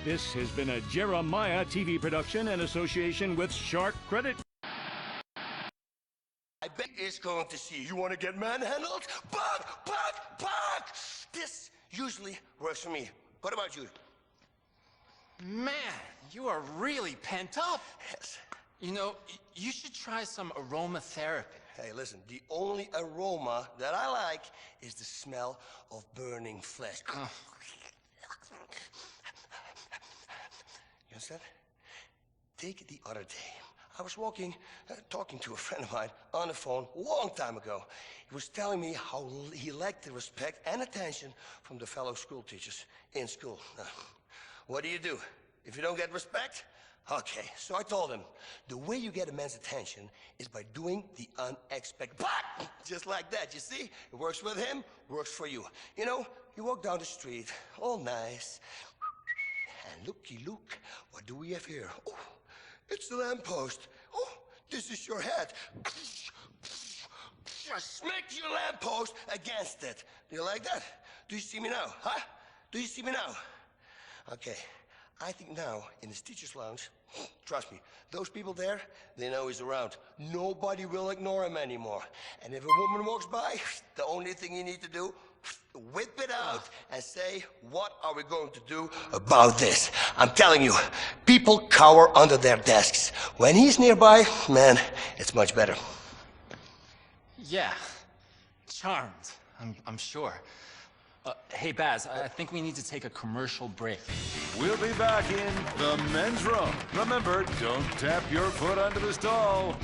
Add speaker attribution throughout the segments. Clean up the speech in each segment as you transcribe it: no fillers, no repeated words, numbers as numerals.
Speaker 1: This has been a Jeremiah TV production in association with Shark Credit.
Speaker 2: I bet it's going to see you want to get manhandled. Bug. This usually works for me. What about you?
Speaker 3: Man, you are really pent up.
Speaker 2: Yes.
Speaker 3: You know, you should try some aromatherapy.
Speaker 2: Hey, listen, the only aroma that I like is the smell of burning flesh.
Speaker 3: Oh.
Speaker 2: You understand? Take the other day. I was walking, talking to a friend of mine on the phone a long time ago. He was telling me how he lacked the respect and attention from the fellow school teachers in school. Now, what do you do if you don't get respect? Okay, so I told him, the way you get a man's attention is by doing the unexpected. Just like that, you see? It works with him, works for you. You know, you walk down the street, all nice, and looky look, what do we have here? Oh, it's the lamppost. Oh, this is your head. Smack your lamppost against it. Do you like that? Do you see me now, huh? Do you see me now? Okay, I think now, in this teacher's lounge, trust me, those people there, they know he's around. Nobody will ignore him anymore. And if a woman walks by, the only thing you need to do, whip it out and say, what are we going to do about this? I'm telling you, people cower under their desks. When he's nearby, man, it's much better.
Speaker 3: Yeah, charmed, I'm sure. Hey, Baz, I think we need to take a commercial break.
Speaker 4: We'll be back in the men's room. Remember, don't tap your foot under the stall.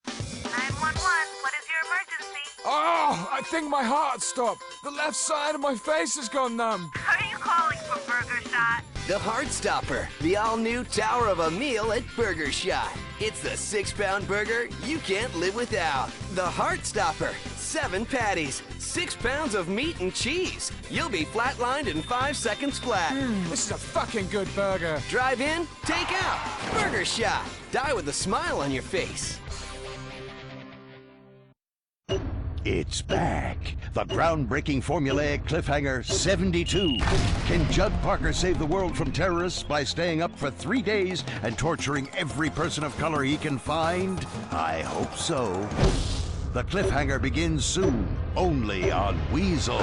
Speaker 5: 911, what is your emergency?
Speaker 6: Oh, I think my heart stopped. The left side of my face has gone numb.
Speaker 5: Are you calling for Burger Shot?
Speaker 7: The Heartstopper, the all-new tower of a meal at Burger Shot. It's the 6-pound burger you can't live without. The Heartstopper, 7 patties, 6 pounds of meat and cheese. You'll be flatlined in 5 seconds flat.
Speaker 6: This is a fucking good burger.
Speaker 7: Drive in, take out. Burger Shot. Die with a smile on your face.
Speaker 8: It's back. The groundbreaking formulaic cliffhanger 72. Can Judd Parker save the world from terrorists by staying up for 3 days and torturing every person of color he can find? I hope so. The cliffhanger begins soon, only on Weasel.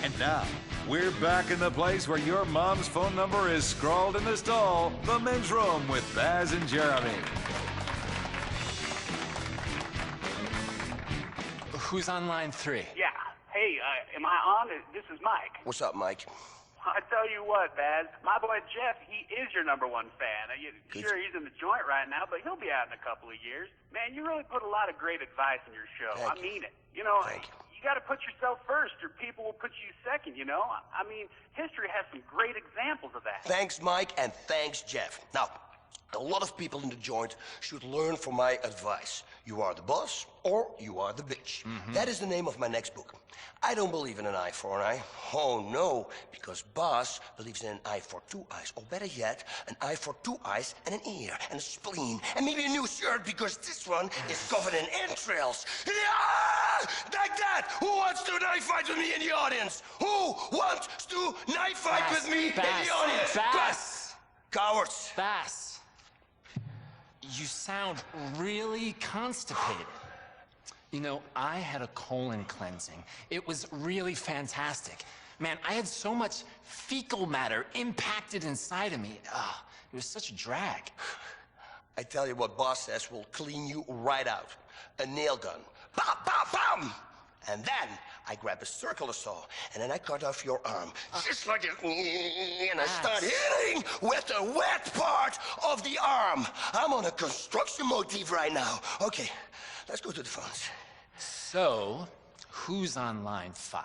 Speaker 4: And now, we're back in the place where your mom's phone number is scrawled in the stall, the men's room with Baz and Jeremy.
Speaker 3: Who's on line 3?
Speaker 9: Yeah. Hey, am I on? This is Mike.
Speaker 2: What's up, Mike?
Speaker 9: I tell you what, Baz, my boy Jeff, he is your #1 fan. Sure, he's in the joint right now, but he'll be out in a couple of years. Man, you really put a lot of great advice in your show. I mean it. You know, you got to put yourself first, or people will put you second, you know? I mean, history has some great examples of that.
Speaker 2: Thanks, Mike, and thanks, Jeff. Now, a lot of people in the joint should learn from my advice. You are the boss, or you are the bitch. That is the name of my next book. I don't believe in an eye for an eye. Oh, no, because Boss believes in an eye for 2 eyes. Or better yet, an eye for 2 eyes and an ear and a spleen. And maybe a new shirt, because this one is covered in entrails. Yeah! Like that! Who wants to knife fight with me in the audience? Who wants to knife fight with me in the audience?
Speaker 3: Baz!
Speaker 2: Cowards!
Speaker 3: Baz! You sound really constipated. You know, I had a colon cleansing. It was really fantastic. Man, I had so much fecal matter impacted inside of me. It was such a drag.
Speaker 2: I tell you what Boss says will clean you right out. A nail gun. Bam, bam, bam! And then I grab a circular saw, and then I cut off your arm. Just like this. And I start hitting with the wet part of the arm. I'm on a construction motif right now. Okay, let's go to the phones.
Speaker 3: So, who's on line 5?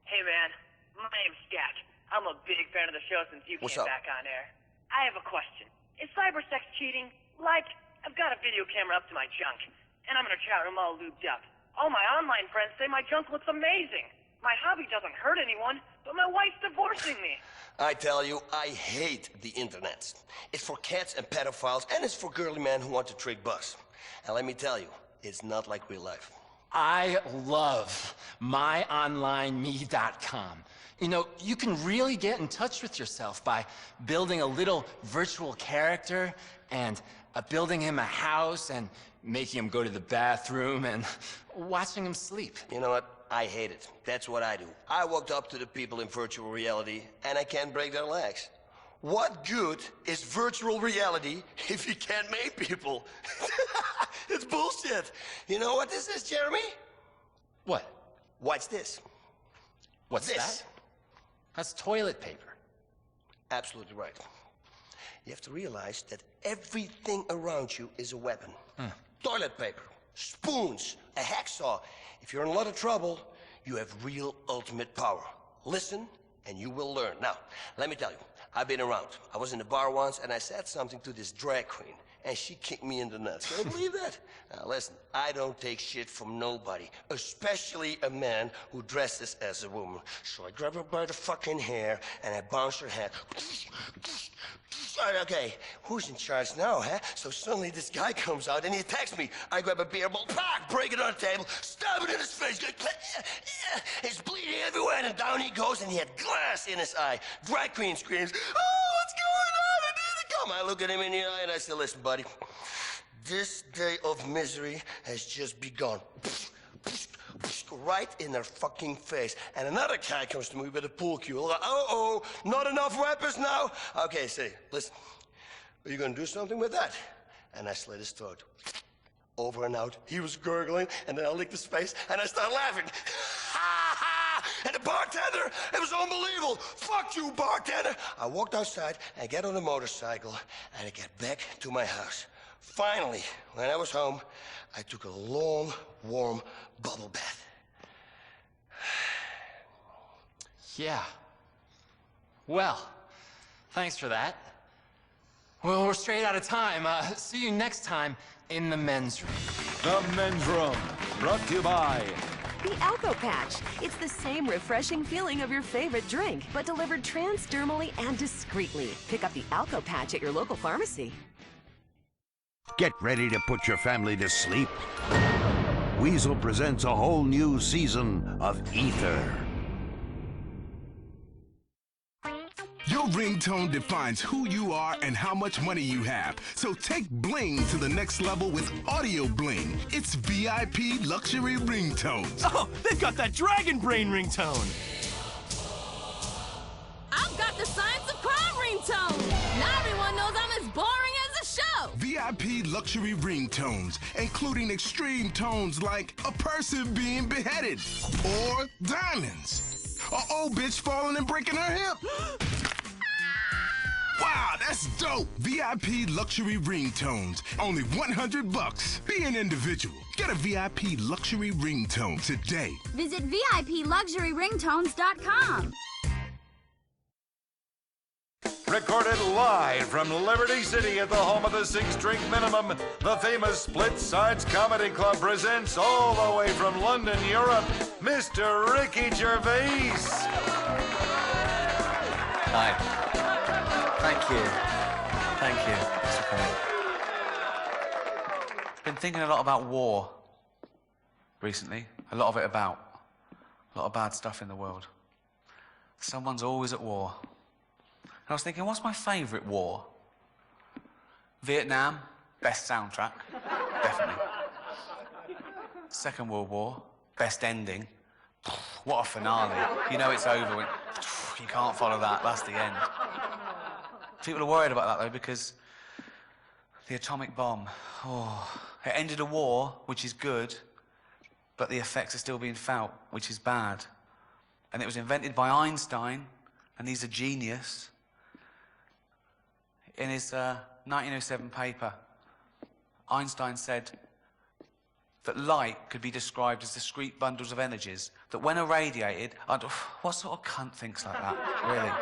Speaker 10: Hey, man. My name's Jack. I'm a big fan of the show since you came back on air. I have a question. Is cybersex cheating? Like, I've got a video camera up to my junk, and I'm in a chat room all lubed up. All my online friends say my junk looks amazing. My hobby doesn't hurt anyone, but my wife's divorcing me.
Speaker 2: I tell you, I hate the internet. It's for cats and pedophiles, and it's for girly men who want to trick Buzz. And let me tell you, it's not like real life.
Speaker 3: I love myonlineme.com. You know, you can really get in touch with yourself by building a little virtual character and building him a house and making him go to the bathroom and watching him sleep.
Speaker 2: You know what? I hate it. That's what I do. I walked up to the people in virtual reality and I can't break their legs. What good is virtual reality if you can't make people? It's bullshit. You know what this is, Jeremy?
Speaker 3: What?
Speaker 2: Watch this.
Speaker 3: What's that? That's toilet paper.
Speaker 2: Absolutely right. You have to realize that everything around you is a weapon. Toilet paper, spoons, a hacksaw. If you're in a lot of trouble, you have real ultimate power. Listen, and you will learn. Now, let me tell you, I've been around. I was in a bar once, and I said something to this drag queen, and she kicked me in the nuts. Can you believe that? Now, listen, I don't take shit from nobody, especially a man who dresses as a woman. So I grab her by the fucking hair, and I bounce her head. Okay, who's in charge now, huh? So suddenly this guy comes out, and he attacks me. I grab a beer bottle, break it on the table, stab it in his face. He's bleeding everywhere, and down he goes, and he had glass in his eye. Drag queen screams, "Oh, what's going on? I need to come." I look at him in the eye, and I say, "Listen, buddy, this day of misery has just begun." Right in their fucking face. And another guy comes to me with a pool cue. Like, uh-oh, not enough weapons now? Okay, say, listen, are you gonna do something with that? And I slit his throat. Over and out. He was gurgling, and then I licked his face, and I started laughing. And the bartender, it was unbelievable. Fuck you, bartender. I walked outside, I get on a motorcycle, and I get back to my house. Finally, when I was home, I took a long, warm bubble bath.
Speaker 3: Yeah. Well, thanks for that. Well, we're straight out of time. See you next time in the men's room.
Speaker 4: The Men's Room, brought to you by
Speaker 11: the Alco Patch. It's the same refreshing feeling of your favorite drink, but delivered transdermally and discreetly. Pick up the Alco Patch at your local pharmacy.
Speaker 8: Get ready to put your family to sleep. Weasel presents a whole new season of Ether.
Speaker 12: Your ringtone defines who you are and how much money you have. So take bling to the next level with Audio Bling. It's VIP luxury ringtones.
Speaker 13: Oh, they've got that dragon brain ringtone.
Speaker 14: I've got the science of crime ringtone. Now everyone knows I'm as boring as a show.
Speaker 12: VIP luxury ringtones, including extreme tones like a person being beheaded or diamonds. An old bitch falling and breaking her hip. Wow, that's dope! VIP luxury ringtones, only $100. Be an individual. Get a VIP luxury ringtone today.
Speaker 15: Visit VIPluxuryringtones.com.
Speaker 4: Recorded live from Liberty City at the home of the 6-drink minimum, the famous Split Sides Comedy Club presents all the way from London, Europe, Mr. Ricky Gervais.
Speaker 16: Hi. Thank you. Thank you. It's okay. Been thinking a lot about war recently. A lot of it about. A lot of bad stuff in the world. Someone's always at war. And I was thinking, what's my favourite war? Vietnam, best soundtrack. Definitely. Second World War, best ending. What a finale. You know it's over when you can't follow that. That's the end. People are worried about that, though, because the atomic bomb, it ended a war, which is good, but the effects are still being felt, which is bad. And it was invented by Einstein, and he's a genius. In his 1907 paper, Einstein said that light could be described as discrete bundles of energies that when irradiated, what sort of cunt thinks like that, really?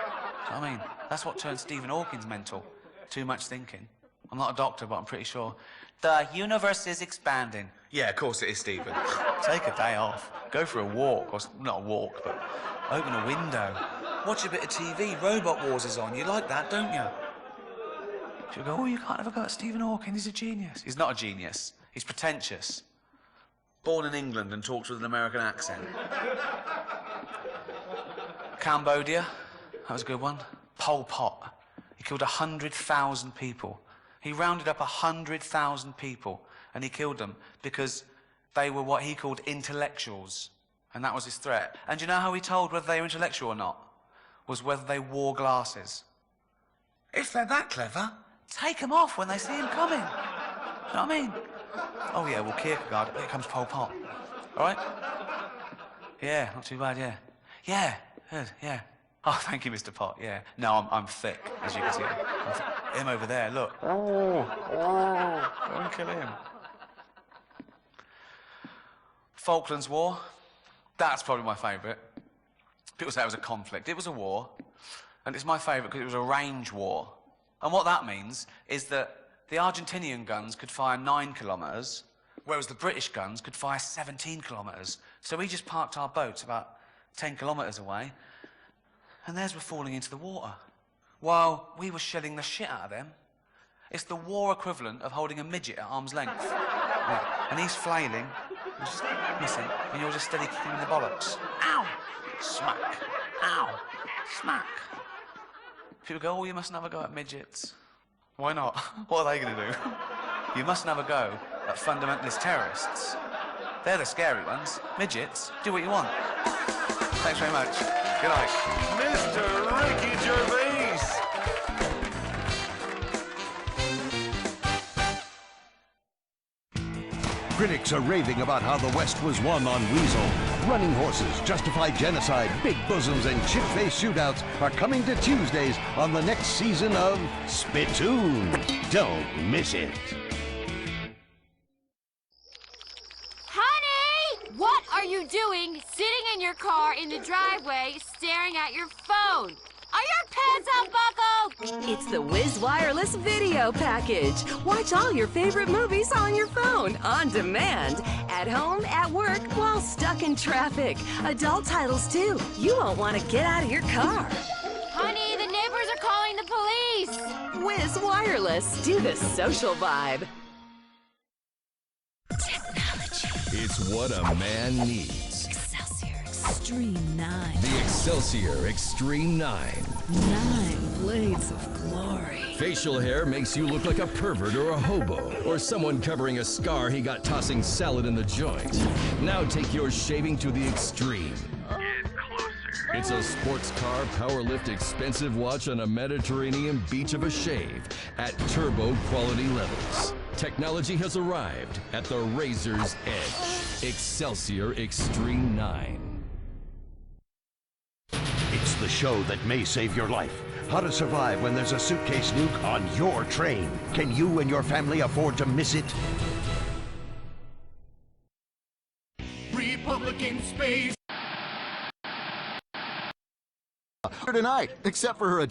Speaker 16: I mean, that's what turned Stephen Hawking's mental. Too much thinking. I'm not a doctor, but I'm pretty sure. The universe is expanding. Yeah, of course it is, Stephen. Take a day off. Go for a walk. Or not a walk, but open a window. Watch a bit of TV. Robot Wars is on. You like that, don't you? She'll go, oh, you can't have a go at Stephen Hawking. He's a genius. He's not a genius. He's pretentious. Born in England and talks with an American accent. Cambodia, that was a good one. Pol Pot, he killed 100,000 people. He rounded up 100,000 people and he killed them because they were what he called intellectuals. And that was his threat. And do you know how he told whether they were intellectual or not? Was whether they wore glasses. If they're that clever, take them off when they see him coming. Do you know what I mean? Oh yeah, well, Kierkegaard, here comes Pol Pot. All right? Yeah, not too bad, yeah. Yeah, good, yeah. Oh, thank you, Mr. Pot, yeah. No, I'm thick, as you can see. Him over there, look. Oh, don't kill him. Falklands War, that's probably my favourite. People say it was a conflict. It was a war, and it's my favourite because it was a range war. And what that means is that the Argentinian guns could fire 9 kilometres, whereas the British guns could fire 17 kilometres. So we just parked our boats about 10 kilometres away, and theirs were falling into the water, while we were shelling the shit out of them. It's the war equivalent of holding a midget at arm's length. Yeah. And he's flailing, and just missing, and you're just steady kicking him in the bollocks. Ow! Smack. Ow! Smack. People go, oh, you mustn't have a go at midgets. Why not? What are they going to do? You mustn't have a go at fundamentalist terrorists. They're the scary ones. Midgets, do what you want. Thanks very much. Good night.
Speaker 4: Mr. Ricky Gervais.
Speaker 8: Critics are raving about how the West was won on Weasel. Running horses, justified genocide, big bosoms, and chip-faced shootouts are coming to Tuesdays on the next season of Spittoon. Don't miss it.
Speaker 14: Honey! What are you doing sitting in your car in the driveway staring at your phone? Are your pants unbuckled?
Speaker 11: It's the Wiz Wireless Video Package. Watch all your favorite movies on your phone, on demand, at home, at work, while stuck in traffic. Adult titles, too. You won't want to get out of your car.
Speaker 14: Honey, the neighbors are calling the police.
Speaker 11: Wiz Wireless. Do the social vibe.
Speaker 15: It's what a man needs.
Speaker 17: Excelsior Extreme 9.
Speaker 15: The Excelsior Extreme 9.
Speaker 17: 9 blades of glory.
Speaker 15: Facial hair makes you look like a pervert or a hobo, or someone covering a scar he got tossing salad in the joint. Now take your shaving to the extreme.
Speaker 9: Get closer.
Speaker 15: It's a sports car, power lift, expensive watch on a Mediterranean beach of a shave at turbo quality levels. Technology has arrived at the razor's edge. Excelsior Extreme 9.
Speaker 8: It's the show that may save your life. How to survive when there's a suitcase nuke on your train. Can you and your family afford to miss it?
Speaker 18: Republican space.
Speaker 19: Tonight, except for her.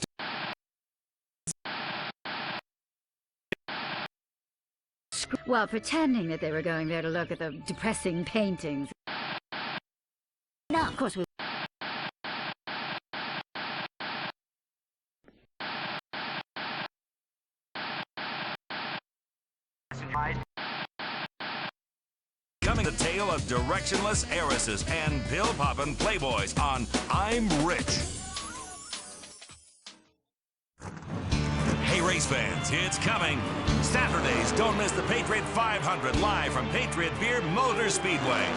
Speaker 20: While pretending that they were going there to look at the depressing paintings. Now, of course, we.
Speaker 1: Coming the tale of directionless heiresses and pill-poppin' playboys on I'm Rich. Hey, race fans, it's coming. Saturdays, don't miss the Patriot 500 live from Patriot Beer Motor Speedway.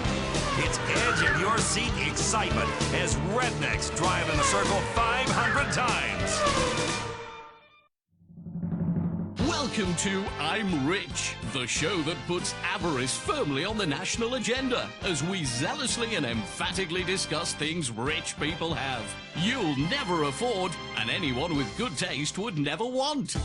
Speaker 1: It's edge of your seat excitement as rednecks drive in a circle 500 times.
Speaker 21: Welcome to I'm Rich, the show that puts avarice firmly on the national agenda as we zealously and emphatically discuss things rich people have. You'll never afford, and anyone with good taste would never want.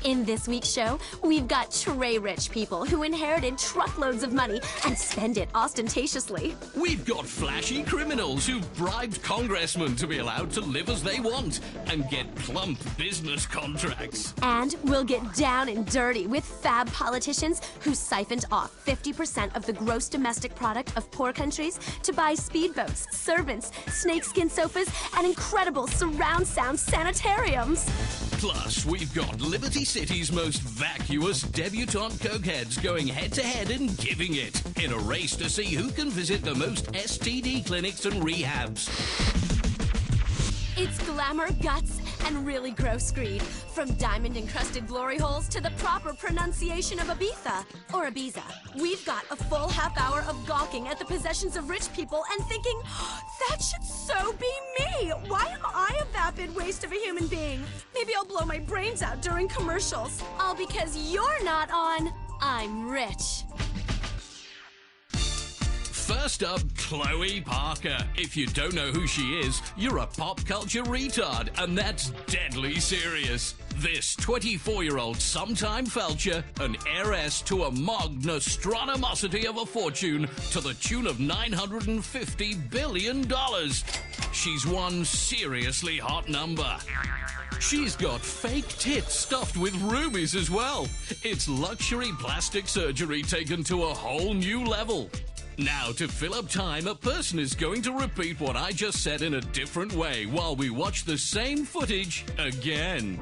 Speaker 22: In this week's show, we've got tray-rich people who inherited truckloads of money and spend it ostentatiously.
Speaker 21: We've got flashy criminals who've bribed congressmen to be allowed to live as they want and get plump business contracts.
Speaker 22: And we'll get down and dirty with fab politicians who siphoned off 50% of the gross domestic product of poor countries to buy speedboats, servants, snakeskin sofas, and incredible surround sound sanitariums.
Speaker 21: Plus, we've got Liberty City's most vacuous debutante cokeheads going head-to-head and giving it in a race to see who can visit the most STD clinics and rehabs.
Speaker 22: It's glamour, guts, and really gross greed. From diamond-encrusted glory holes to the proper pronunciation of Ibiza, or Ibiza. We've got a full half hour of gawking at the possessions of rich people and thinking, that should so be me! Why am I a vapid waste of a human being? Maybe I'll blow my brains out during commercials. All because you're not on I'm Rich.
Speaker 21: First up, Chloe Parker. If you don't know who she is, you're a pop culture retard, and that's deadly serious. This 24-year-old sometime felcher, an heiress to a magnostronomosity of a fortune to the tune of $950 billion. She's one seriously hot number. She's got fake tits stuffed with rubies as well. It's luxury plastic surgery taken to a whole new level. Now, to fill up time, a person is going to repeat what I just said in a different way while we watch the same footage again.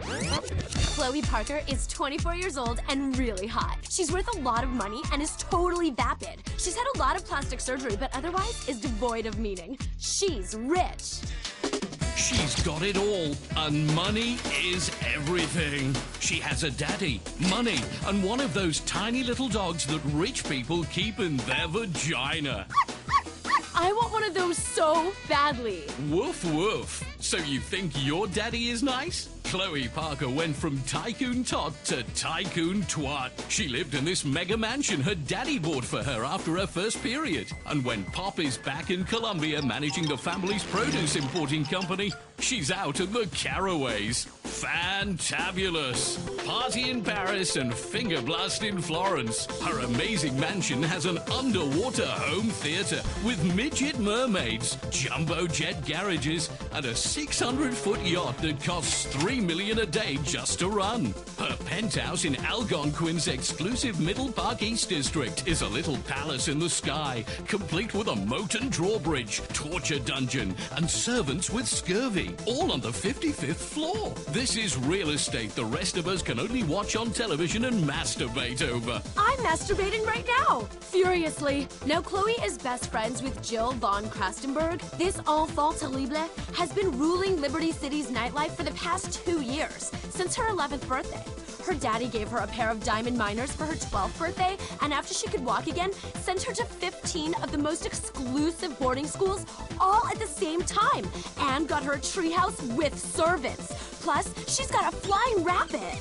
Speaker 22: Chloe Parker is 24 years old and really hot. She's worth a lot of money and is totally vapid. She's had a lot of plastic surgery, but otherwise is devoid of meaning. She's rich.
Speaker 21: She's got it all, and money is everything. She has a daddy, money, and one of those tiny little dogs that rich people keep in their vagina.
Speaker 22: I want one of those so badly.
Speaker 21: Woof woof. So you think your daddy is nice? Chloe Parker went from tycoon tot to tycoon twat. She lived in this mega mansion her daddy bought for her after her first period. And when Pop is back in Colombia managing the family's produce importing company, she's out in the Caraways. Fantabulous. Party in Paris and finger blast in Florence. Her amazing mansion has an underwater home theater with midget mermaids, jumbo jet garages, and a 600-foot yacht that costs $3 million a day just to run. Her penthouse in Algonquin's exclusive Middle Park East District is a little palace in the sky, complete with a moat and drawbridge, torture dungeon, and servants with scurvy, all on the 55th floor. This is real estate the rest of us can only watch on television and masturbate over.
Speaker 22: I'm masturbating right now, furiously. Now, Chloe is best friends with Jill von Krastenberg. This enfant terrible has been ruling Liberty City's nightlife for the past 2 years, since her 11th birthday. Her daddy gave her a pair of diamond minors for her 12th birthday, and after she could walk again, sent her to 15 of the most exclusive boarding schools, all at the same time, and got her a treehouse with servants. Plus, she's got a flying rabbit.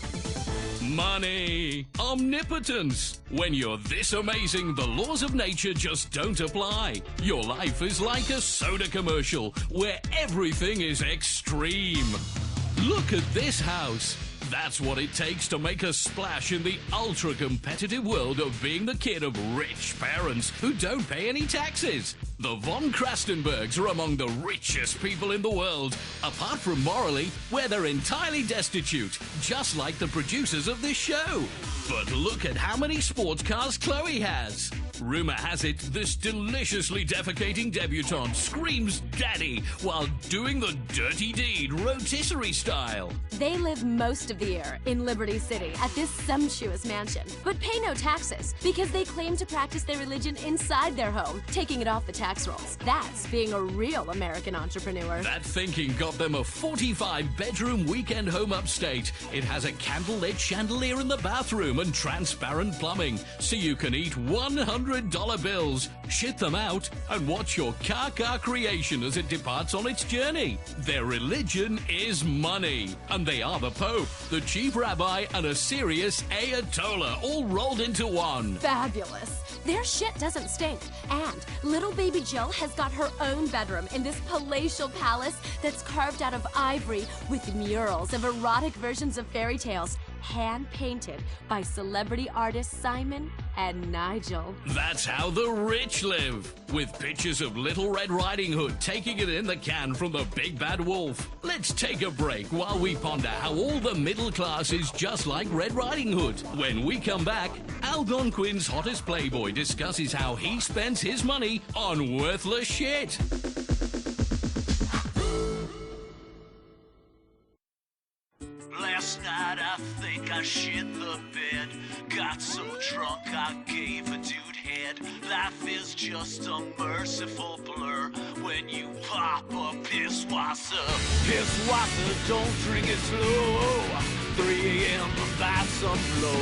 Speaker 21: Money. Omnipotence. When you're this amazing, the laws of nature just don't apply. Your life is like a soda commercial, where everything is extreme. Look at this house. That's what it takes to make a splash in the ultra-competitive world of being the kid of rich parents who don't pay any taxes. The von Krastenbergs are among the richest people in the world, apart from morally, where they're entirely destitute, just like the producers of this show. But look at how many sports cars Chloe has. Rumor has it, this deliciously defecating debutante screams daddy while doing the dirty deed rotisserie style.
Speaker 22: They live most of the year in Liberty City at this sumptuous mansion, but pay no taxes because they claim to practice their religion inside their home, taking it off the tax rolls. That's being a real American entrepreneur.
Speaker 21: That thinking got them a 45-bedroom weekend home upstate. It has a candlelit chandelier in the bathroom and transparent plumbing, so you can eat $100 bills, shit them out, and watch your car creation as it departs on its journey. Their religion is money, and they are the Pope, the chief rabbi, and a serious Ayatollah all rolled into one.
Speaker 22: Fabulous. Their shit doesn't stink. And little baby Jill has got her own bedroom in this palatial palace that's carved out of ivory with murals of erotic versions of fairy tales, hand-painted by celebrity artists Simon and Nigel.
Speaker 21: That's how the rich live, with pictures of Little Red Riding Hood taking it in the can from the Big Bad Wolf. Let's take a break while we ponder how all the middle class is just like Red Riding Hood. When we come back, Algonquin's hottest playboy discusses how he spends his money on worthless shit.
Speaker 5: Last Last night I think I shit the bed. Got so drunk I gave a dude head. Life is just a merciful blur when you pop a pisswasser. Pisswasser, don't drink it slow. 3 a.m. buy some blow.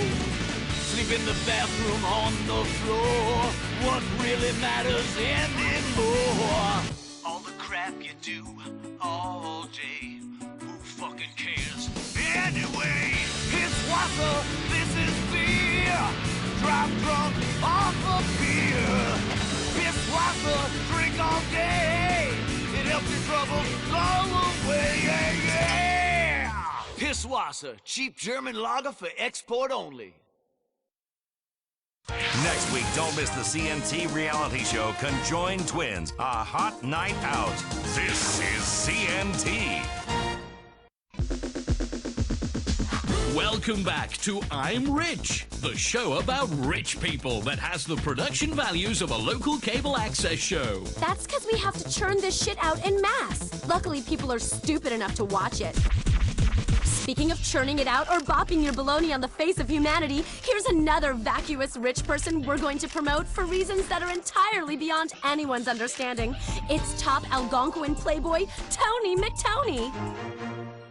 Speaker 5: Sleep in the bathroom on the floor. What really matters anymore? All the crap you do all day. Who fucking cares? Anyway, Pisswasser, this is beer. Drive drunk off of beer. Pisswasser, drink all day. It helps your troubles go away. Yeah, yeah. Pisswasser, cheap German lager for export only.
Speaker 1: Next week, don't miss the CNT reality show Conjoined Twins, A Hot Night Out. This is CNT.
Speaker 21: Welcome back to I'm Rich, the show about rich people that has the production values of a local cable access show.
Speaker 22: That's because we have to churn this shit out en masse. Luckily, people are stupid enough to watch it. Speaking of churning it out or bopping your baloney on the face of humanity, here's another vacuous rich person we're going to promote for reasons that are entirely beyond anyone's understanding. It's top Algonquin playboy, Tony McTony.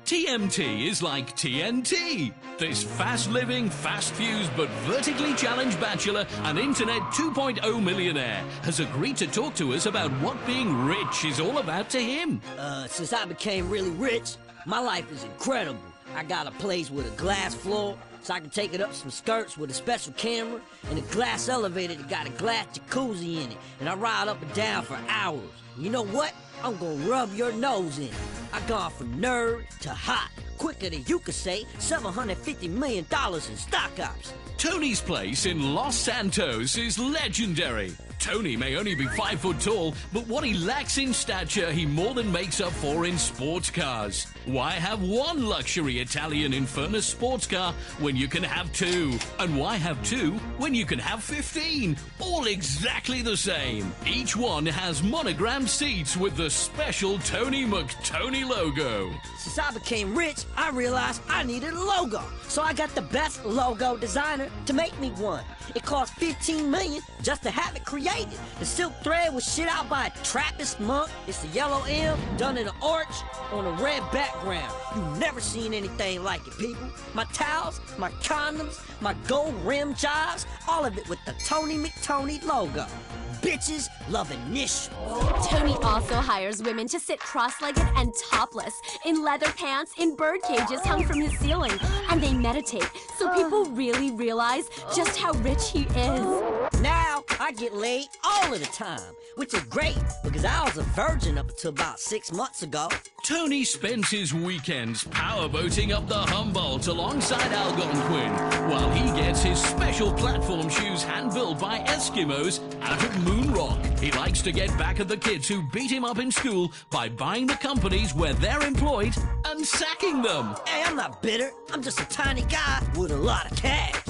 Speaker 21: TMT is like TNT. This fast-living, fast-fused, but vertically challenged bachelor and Internet 2.0 millionaire has agreed to talk to us about what being rich is all about to him.
Speaker 18: Since I became really rich, my life is incredible. I got a place with a glass floor, so I can take it up some skirts with a special camera, and a glass elevator that got a glass jacuzzi in it, and I ride up and down for hours. You know what? I'm gonna rub your nose in it. I gone from nerd to hot, quicker than you could say $750 million in stock ops.
Speaker 21: Tony's place in Los Santos is legendary. Tony may only be 5 foot tall, but what he lacks in stature, he more than makes up for in sports cars. Why have one luxury Italian Infernus sports car when you can have 2? And why have 2 when you can have 15? All exactly the same. Each one has monogrammed seats with the special Tony McTony logo.
Speaker 18: Since I became rich, I realized I needed a logo. So I got the best logo designer to make me one. It cost $15 million just to have it created. The silk thread was shit out by a Trappist monk. It's a yellow M done in an arch on a red background. You've never seen anything like it, people. My towels, my condoms, my gold rim jobs, all of it with the Tony McTony logo. Bitches love initials.
Speaker 22: Tony also hires women to sit cross-legged and topless in leather pants in bird cages hung from his ceiling, and they meditate so people really realize just how rich he is.
Speaker 18: Now I get laid all of the time, which is great because I was a virgin up until about 6 months ago.
Speaker 21: Tony spends his weekends powerboating up the Humboldt alongside Algonquin, while he gets his special platform shoes hand-built by Eskimos out of Moon Rock. He likes to get back at the kids who beat him up in school by buying the companies where they're employed and sacking them.
Speaker 18: Hey, I'm not bitter. I'm just a tiny guy with a lot of cash.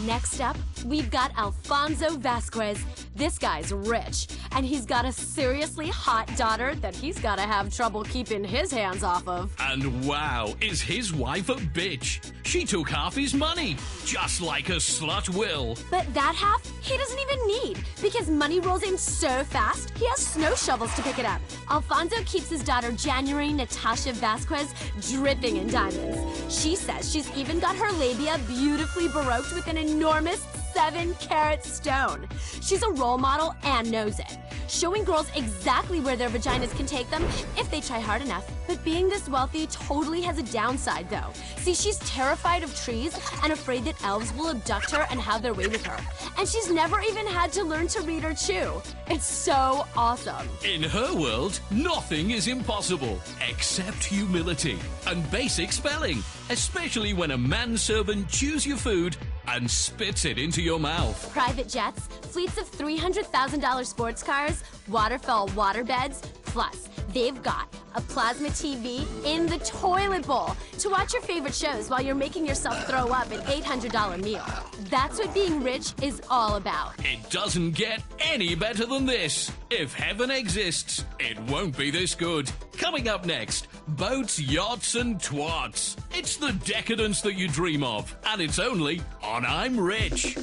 Speaker 22: Next up, we've got Alfonso Vasquez. This guy's rich, and he's got a seriously hot daughter that he's gotta have trouble keeping his hands off of.
Speaker 21: And wow, is his wife a bitch? She took half his money, just like a slut will.
Speaker 22: But that half, he doesn't even need, because money rolls in so fast, he has snow shovels to pick it up. Alfonso keeps his daughter January Natasha Vasquez dripping in diamonds. She says she's even got her labia beautifully baroqued with an enormous 7-carat stone. She's a role model and knows it, showing girls exactly where their vaginas can take them if they try hard enough. But being this wealthy totally has a downside, though. See, she's terrified of trees and afraid that elves will abduct her and have their way with her. And she's never even had to learn to read or chew. It's so awesome.
Speaker 21: In her world, nothing is impossible except humility and basic spelling, especially when a manservant chews your food and spits it into your mouth.
Speaker 22: Private jets, fleets of $300,000 sports cars, waterfall waterbeds, plus they've got a plasma TV in the toilet bowl to watch your favorite shows while you're making yourself throw up an $800 meal. That's what being rich is all about.
Speaker 21: It doesn't get any better than this. If heaven exists, it won't be this good. Coming up next, boats, yachts, and twats. It's the decadence that you dream of, and it's only on I'm Rich.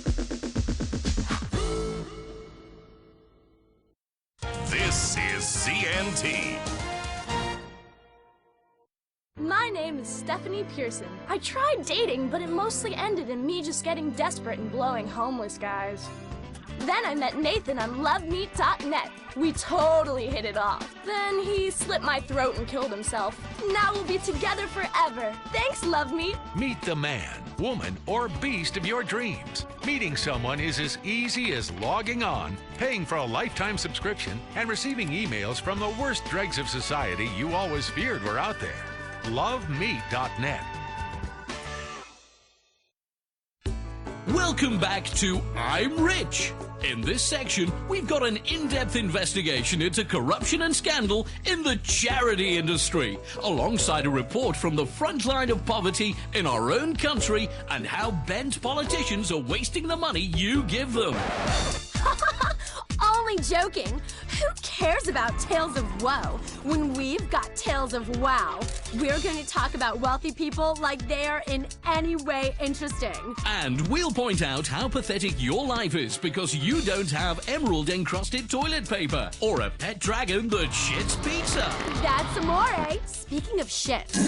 Speaker 1: This is CNT.
Speaker 22: My name is Stephanie Pearson. I tried dating, but it mostly ended in me just getting desperate and blowing homeless guys. Then I met Nathan on LoveMeat.net. We totally hit it off. Then he slit my throat and killed himself. Now we'll be together forever. Thanks, LoveMeat.
Speaker 6: Meet the man, woman, or beast of your dreams. Meeting someone is as easy as logging on, paying for a lifetime subscription, and receiving emails from the worst dregs of society you always feared were out there. LoveMeat.net.
Speaker 21: Welcome back to I'm Rich. In this section, we've got an in-depth investigation into corruption and scandal in the charity industry, alongside a report from the front line of poverty in our own country and how bent politicians are wasting the money you give them.
Speaker 22: Only joking. Who cares about tales of woe when we've got tales of wow? We're going to talk about wealthy people like they are in any way interesting.
Speaker 21: And we'll point out how pathetic your life is because you don't have emerald-encrusted toilet paper or a pet dragon that shits pizza.
Speaker 22: That's amore. Speaking of shit.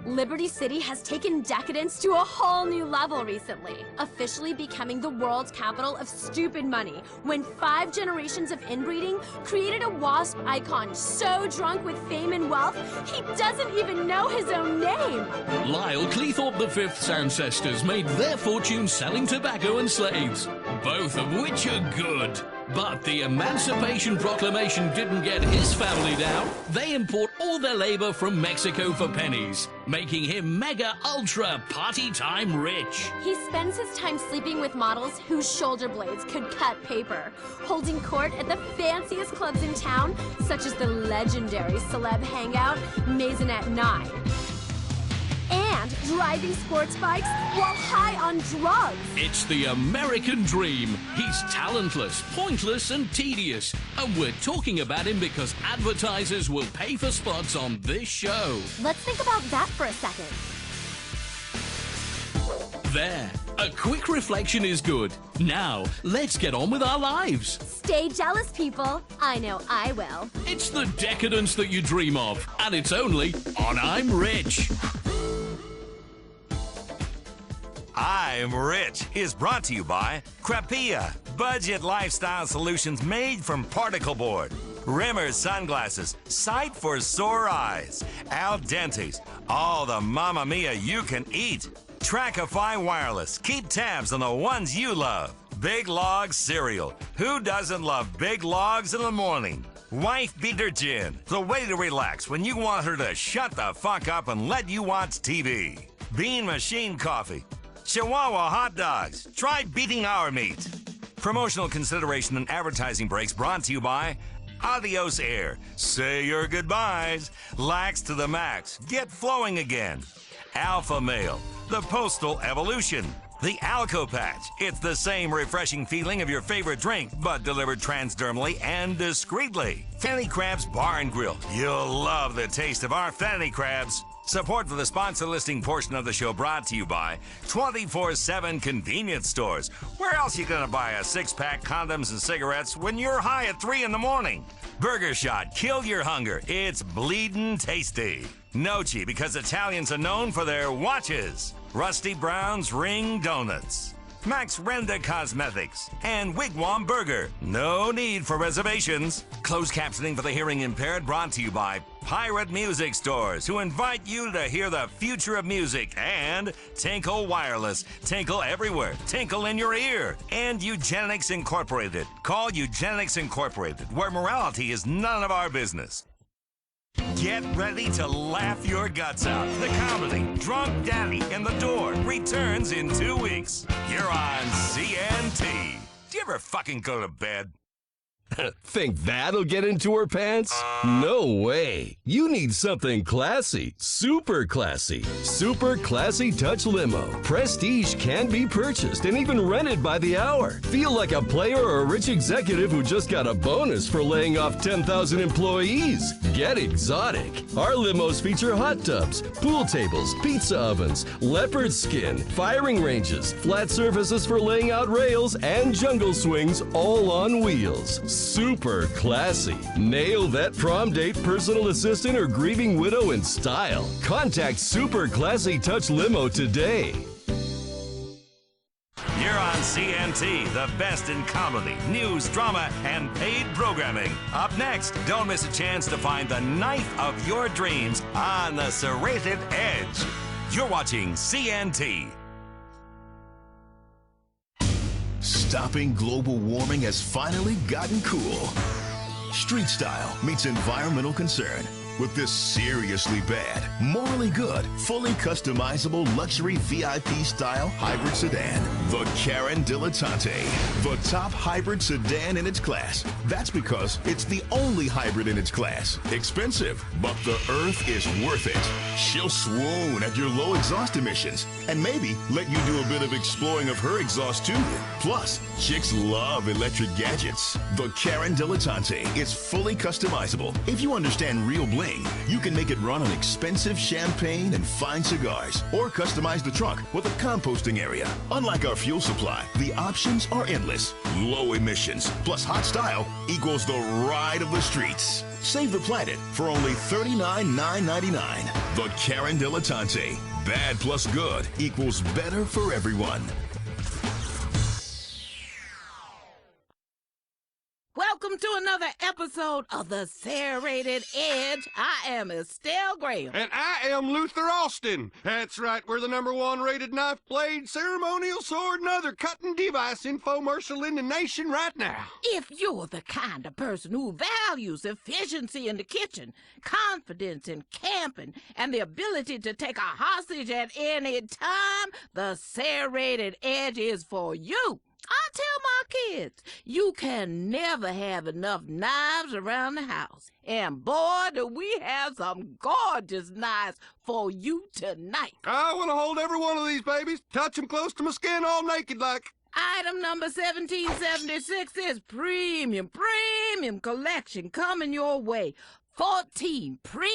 Speaker 22: Liberty City has taken decadence to a whole new level recently, officially becoming the world's capital of stupid money when 5 generations of inbreeding created a wasp icon so drunk with fame and wealth he doesn't even know his own name.
Speaker 21: Lyle Cleethorpe V's ancestors made their fortune selling tobacco and slaves, both of which are good. But the Emancipation Proclamation didn't get his family down. They import all their labor from Mexico for pennies, making him mega ultra party time rich.
Speaker 22: He spends his time sleeping with models whose shoulder blades could cut paper, holding court at the fanciest clubs in town, such as the legendary celeb hangout Maisonette 9. And driving sports bikes while high on drugs.
Speaker 21: It's the American dream. He's talentless, pointless, and tedious. And we're talking about him because advertisers will pay for spots on this show.
Speaker 22: Let's think about that for a second.
Speaker 21: There. A quick reflection is good. Now, let's get on with our lives.
Speaker 22: Stay jealous, people. I know I will.
Speaker 21: It's the decadence that you dream of. And it's only on I'm Rich.
Speaker 1: I'm Rich is brought to you by Crapia, budget lifestyle solutions made from particle board. Rimmer sunglasses, sight for sore eyes. Al Dente's, all the Mamma Mia you can eat. Trackify Wireless, keep tabs on the ones you love. Big Log Cereal, who doesn't love Big Logs in the morning? Wife Beater Gin, the way to relax when you want her to shut the fuck up and let you watch TV. Bean Machine Coffee. Chihuahua hot dogs. Try beating our meat. Promotional consideration and advertising breaks brought to you by Adios Air. Say your goodbyes. Lax to the max. Get flowing again. Alpha Male. The Postal Evolution. The Alco Patch. It's the same refreshing feeling of your favorite drink, but delivered transdermally and discreetly. Fanny Crabs Bar and Grill. You'll love the taste of our Fanny Crabs. Support for the sponsor listing portion of the show brought to you by 24/7 Convenience Stores. Where else you gonna buy a 6-pack condoms and cigarettes when you're high at 3 in the morning? Burger Shot, kill your hunger. It's bleedin' tasty. Noci, because Italians are known for their watches. Rusty Brown's Ring Donuts. Max Renda Cosmetics, and Wigwam Burger. No need for reservations. Closed captioning for the hearing impaired brought to you by Pirate Music Stores, who invite you to hear the future of music, and Tinkle Wireless. Tinkle everywhere. Tinkle in your ear. And Eugenics Incorporated. Call Eugenics Incorporated, where morality is none of our business. Get ready to laugh your guts out. The comedy Drunk Daddy and the Door returns in 2 weeks. You're on CNT. Do you ever fucking go to bed?
Speaker 15: Think that'll get into her pants? No way. You need something classy. Super classy. Super Classy Touch Limo. Prestige can be purchased and even rented by the hour. Feel like a player or a rich executive who just got a bonus for laying off 10,000 employees. Get exotic. Our limos feature hot tubs, pool tables, pizza ovens, leopard skin, firing ranges, flat surfaces for laying out rails, and jungle swings all on wheels. Super classy. Nail that prom date, personal assistant, or grieving widow in style. Contact Super Classy Touch Limo today.
Speaker 1: You're on CNT, the best in comedy, news, drama, and paid programming. Up next, don't miss a chance to find the knife of your dreams on the serrated edge. You're watching CNT.
Speaker 7: Stopping global warming has finally gotten cool. Street style meets environmental concern. With this seriously bad, morally good, fully customizable luxury VIP style hybrid sedan, the Karen Dilettante, the top hybrid sedan in its class. That's because it's the only hybrid in its class. Expensive, but the Earth is worth it. She'll swoon at your low exhaust emissions and maybe let you do a bit of exploring of her exhaust too. Plus, chicks love electric gadgets. The Karen Dilettante is fully customizable. If you understand real bling, you can make it run on expensive champagne and fine cigars, or customize the trunk with a composting area. Unlike our fuel supply, the options are endless. Low emissions plus hot style equals the ride of the streets. Save the planet for only $39,999. The Karen Dilettante. Bad plus good equals better for everyone.
Speaker 10: Welcome to another episode of the Serrated Edge. I am Estelle Graham.
Speaker 23: And I am Luther Austin. That's right, we're the #1 rated knife, blade, ceremonial sword, and other cutting device infomercial in the nation right now.
Speaker 10: If you're the kind of person who values efficiency in the kitchen, confidence in camping, and the ability to take a hostage at any time, the Serrated Edge is for you. I tell my kids, you can never have enough knives around the house. And boy, do we have some gorgeous knives for you tonight.
Speaker 23: I want to hold every one of these babies, touch them close to my skin all naked like.
Speaker 10: Item number 1776 is premium collection coming your way. 14 premium